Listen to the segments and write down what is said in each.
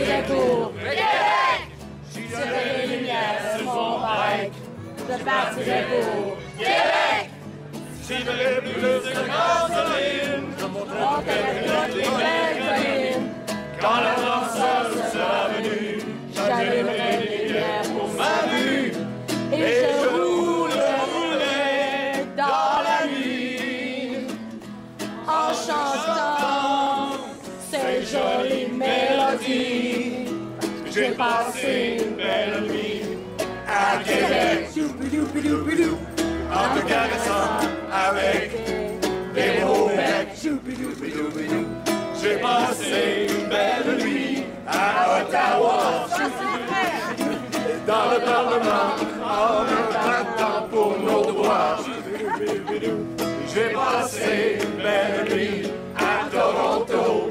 partirai pour Québec! J'irai les lumières sur mon bike. Je partirai pour Québec! J'y verrai plus de gasoline. Je montrerai toutes les belles collines. Quand la danseuse sera venue, j'allumerai les lumières pour ma vue. Et je roulerai dans la nuit En chantant ces jolies mélodies. J'ai passé une belle nuit à Québec, en te caressant avec des beaux becs. J'ai passé une belle nuit à Ottawa, dans le Parlement, en me battant pour nos droits. J'ai passé une belle nuit à Toronto.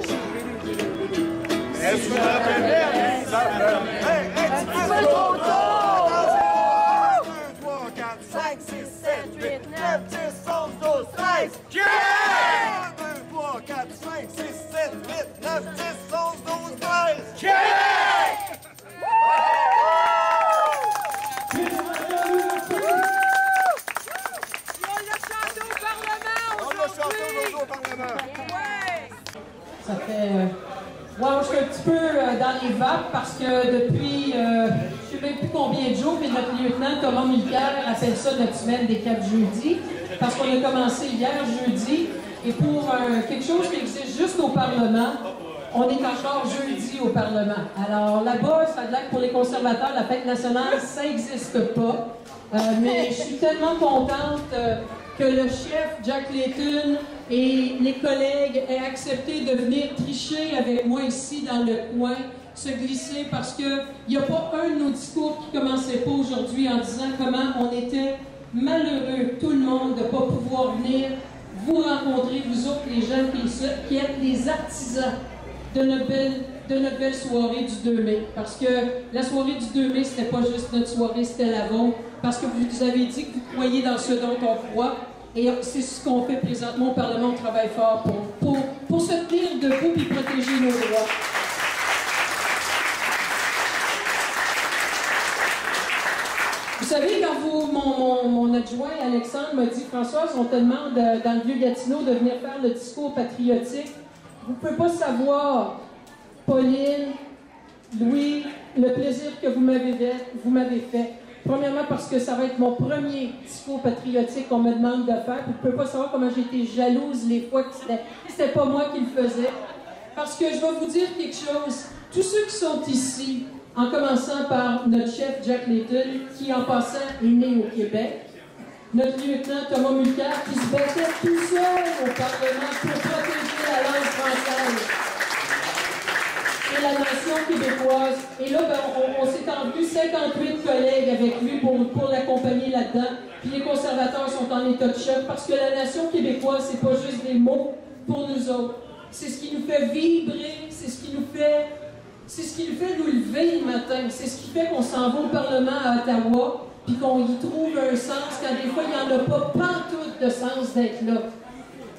Est-ce que vous m'appelez? Ça Un petit peu trop tôt! 2, 3, 4, 5, 6, 7, 8, 9, 10, 11, 12, 13! Québec! 1, 2, 3, 4, 5, 6, 7, 8, 9, 10, 11, 12, 13! Québec! On le chante aujourd'hui au Parlement! Ça fait... je suis un petit peu dans les vapes parce que depuis, je ne sais même plus combien de jours, mais notre lieutenant Thomas Mulcair appelle ça notre semaine des 4 jeudis, parce qu'on a commencé hier jeudi, et pour quelque chose qui existe juste au Parlement, on est encore jeudi au Parlement. Alors là-bas, ça a l'air que pour les conservateurs, la fête nationale, ça n'existe pas. Mais je suis tellement contente que le chef Jack Layton et les collègues aient accepté de venir tricher avec moi ici dans le coin, se glisser, parce qu'il n'y a pas un de nos discours qui ne commençait pas aujourd'hui en disant comment on était malheureux, tout le monde, de ne pas pouvoir venir vous rencontrer, vous autres, les gens qui êtes les artisans de notre belle soirée du 2 mai. Parce que la soirée du 2 mai, c'était pas juste notre soirée, c'était la vôtre. Parce que vous nous avez dit que vous croyez dans ce dont on croit. Et c'est ce qu'on fait présentement au Parlement. On travaille fort pour se tenir debout et protéger nos droits. Vous savez, quand mon adjoint Alexandre m'a dit « Françoise, on te demande dans le Vieux-Gatineau de venir faire le discours patriotique. Vous ne pouvez pas savoir, Pauline, Louis, le plaisir que vous m'avez fait. Premièrement, parce que ça va être mon premier discours patriotique qu'on me demande de faire. Vous ne pouvez pas savoir comment j'ai été jalouse les fois que c'était pas moi qui le faisais. Parce que je vais vous dire quelque chose. Tous ceux qui sont ici, en commençant par notre chef Jack Layton, qui en passant est né au Québec, notre lieutenant Thomas Mulcair, qui se battait tout seul au Parlement pour protéger la langue française et la nation québécoise. Et là, on s'est entendu 58 collègues avec lui pour l'accompagner là-dedans. Puis les conservateurs sont en état de choc parce que la nation québécoise, c'est pas juste des mots pour nous autres. C'est ce qui nous fait vibrer, c'est ce qui nous fait nous lever le matin. C'est ce qui fait qu'on s'en va au Parlement à Ottawa, puis qu'on y trouve un sens, quand des fois, il n'y en a pas pantoute de sens d'être là.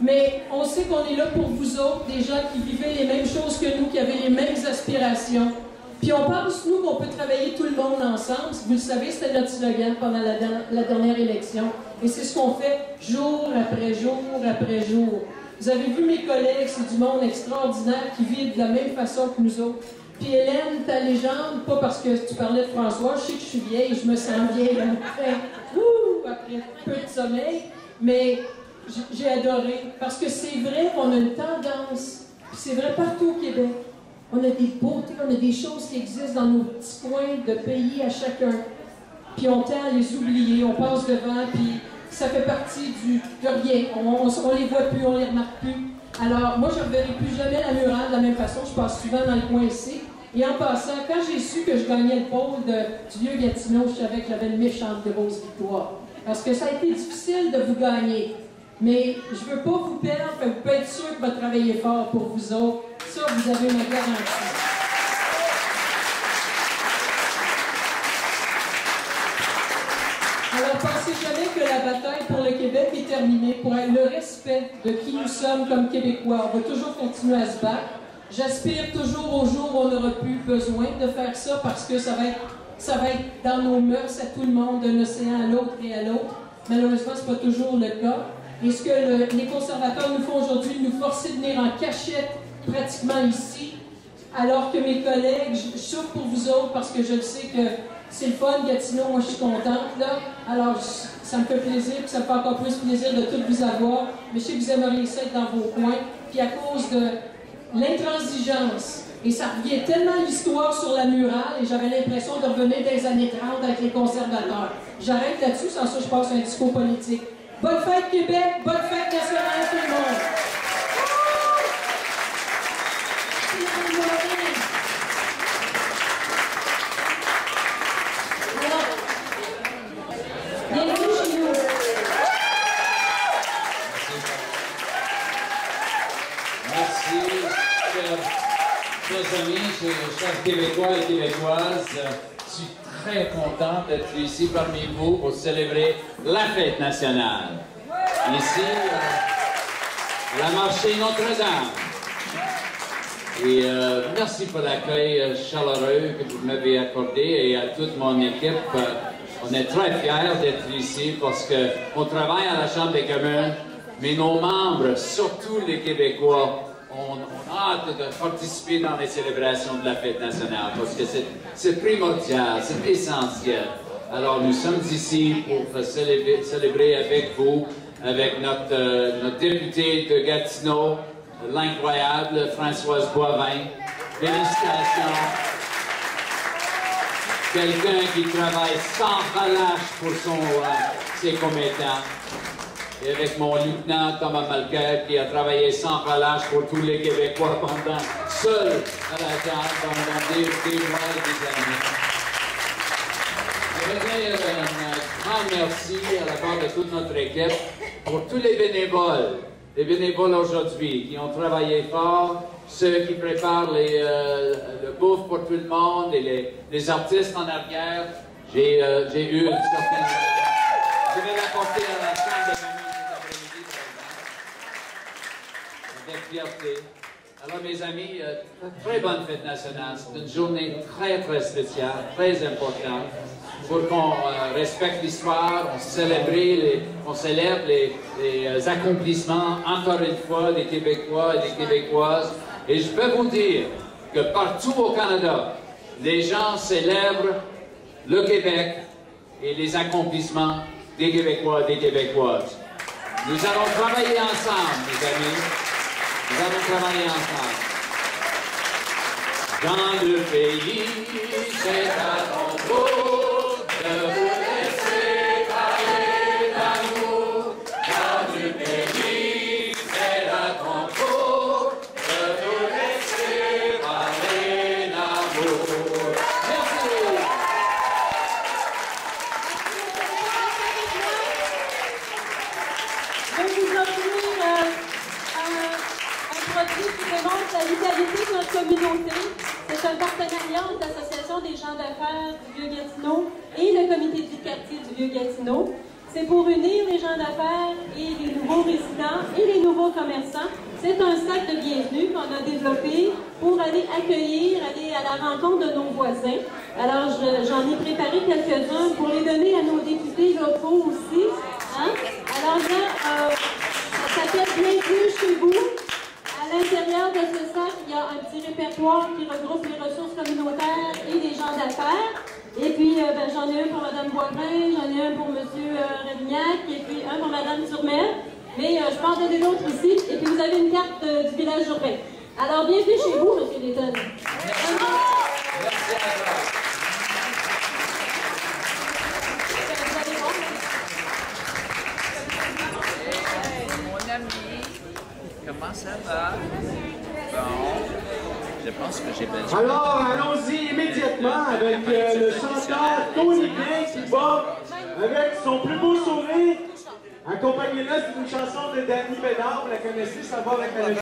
Mais on sait qu'on est là pour vous autres, des gens qui vivaient les mêmes choses que nous, qui avaient les mêmes aspirations. Puis on pense, nous, qu'on peut travailler tout le monde ensemble. Vous le savez, c'était notre slogan pendant la dernière élection. Et c'est ce qu'on fait jour après jour après jour. Vous avez vu mes collègues, c'est du monde extraordinaire qui vivent de la même façon que nous autres. Puis Hélène, ta légende, pas parce que tu parlais de François, je sais que je suis vieille, je me sens vieille, après peu de sommeil, mais j'ai adoré. Parce que c'est vrai qu'on a une tendance, puis c'est vrai partout au Québec, on a des beautés, on a des choses qui existent dans nos petits coins de pays à chacun. Puis on tend à les oublier, on passe devant, puis ça fait partie de rien. On les voit plus, on les remarque plus. Alors, moi, je ne reverrai plus jamais la murale de la même façon. Je passe souvent dans le coin ici. Et en passant, quand j'ai su que je gagnais le pôle du Vieux-Gatineau, je savais que j'avais une méchante grosse victoire. Parce que ça a été difficile de vous gagner. Mais je ne veux pas vous perdre, vous pouvez être sûr que je vais travailler fort pour vous autres. Ça, vous avez ma garantie. Alors, pensez jamais que la bataille pour le Québec est terminée. Pour le respect de qui nous sommes comme Québécois, on va toujours continuer à se battre. J'aspire toujours au jour où on n'aura plus besoin de faire ça parce que ça va être dans nos mœurs à tout le monde, d'un océan à l'autre et à l'autre. Malheureusement, ce n'est pas toujours le cas. Et ce que les conservateurs nous font aujourd'hui, nous forcer de venir en cachette pratiquement ici, alors que mes collègues, je souffre pour vous autres parce que je le sais que c'est le fun, Gatineau, moi je suis contente, là. Alors, ça me fait plaisir, puis ça me fait encore plus plaisir de tout vous avoir. Mais je sais que vous aimeriez ça être dans vos coins. Puis à cause de l'intransigeance, et ça revient tellement à l'histoire sur la murale, et j'avais l'impression de revenir des années 30 avec les conservateurs. J'arrête là-dessus, sans ça je passe à un discours politique. Bonne fête Québec, bonne fête nationale tout le monde! Bienvenue chez nous! Merci, chers amis, chers Québécois et Québécoises. Je suis très content d'être ici parmi vous pour célébrer la fête nationale. Ici, à la marché Notre-Dame. Et merci pour l'accueil chaleureux que vous m'avez accordé et à toute mon équipe. On est très fiers d'être ici parce qu'on travaille à la Chambre des communes, mais nos membres, surtout les Québécois, on a hâte de participer dans les célébrations de la fête nationale parce que c'est primordial, c'est essentiel. Alors nous sommes ici pour célébrer avec vous, avec notre députée de Gatineau, l'incroyable Françoise Boivin. Félicitations. Quelqu'un qui travaille sans relâche pour ses commettants. Et avec mon lieutenant Thomas Malker qui a travaillé sans relâche pour tous les Québécois seul à la table pendant des mois et des années. Je voudrais dire un grand merci à la part de toute notre équipe pour tous les bénévoles aujourd'hui qui ont travaillé fort, ceux qui préparent le bouffe pour tout le monde et les artistes en arrière. J'ai eu une certaine... Je vais l'apporter à la Chambre des communes cet après-midi, avec fierté. Alors, mes amis, très bonne fête nationale. C'est une journée très, très spéciale, très importante, pour qu'on respecte l'histoire, on célèbre les accomplissements, encore une fois, des Québécois et des Québécoises. Et je peux vous dire que partout au Canada, les gens célèbrent le Québec et les accomplissements des Québécois et des Québécoises. Nous allons travailler ensemble, mes amis. Nous allons travailler ensemble. Dans le pays, c'est à ton tour de vous laisser parler d'amour. Dans le pays, c'est à ton tour de vous laisser parler d'amour. Merci. Je vais vous offrir un produit qui démontre la vitalité de notre communauté. C'est un partenariat entre l'Association des gens d'affaires du Vieux-Gatineau et le comité du quartier du Vieux-Gatineau. C'est pour unir les gens d'affaires et les nouveaux résidents et les nouveaux commerçants. C'est un sac de bienvenue qu'on a développé pour aller accueillir, aller à la rencontre de nos voisins. Alors, j'en ai préparé quelques-uns pour les donner à nos députés locaux aussi. Hein? Alors là, ça s'appelle Bienvenue chez vous. À l'intérieur de ce sac, il y a un petit répertoire qui regroupe les ressources communautaires et les gens d'affaires. Et puis, j'en ai un pour Mme Boivin, j'en ai un pour M. Révignac, et puis un pour Mme Turmel. Mais je peux en donner d'autres aussi. Et puis, vous avez une carte du village urbain. Alors, bienvenue chez vous, M. Letton. Merci à toi. Mon ami, comment ça va? Bon, je pense que j'ai besoin. Alors, allons-y immédiatement avec le chanteur Tony Blain qui va avec son plus beau sourire. Accompagnez-le, c'est une chanson de Danny Bédard, vous la connaissez, ça va avec la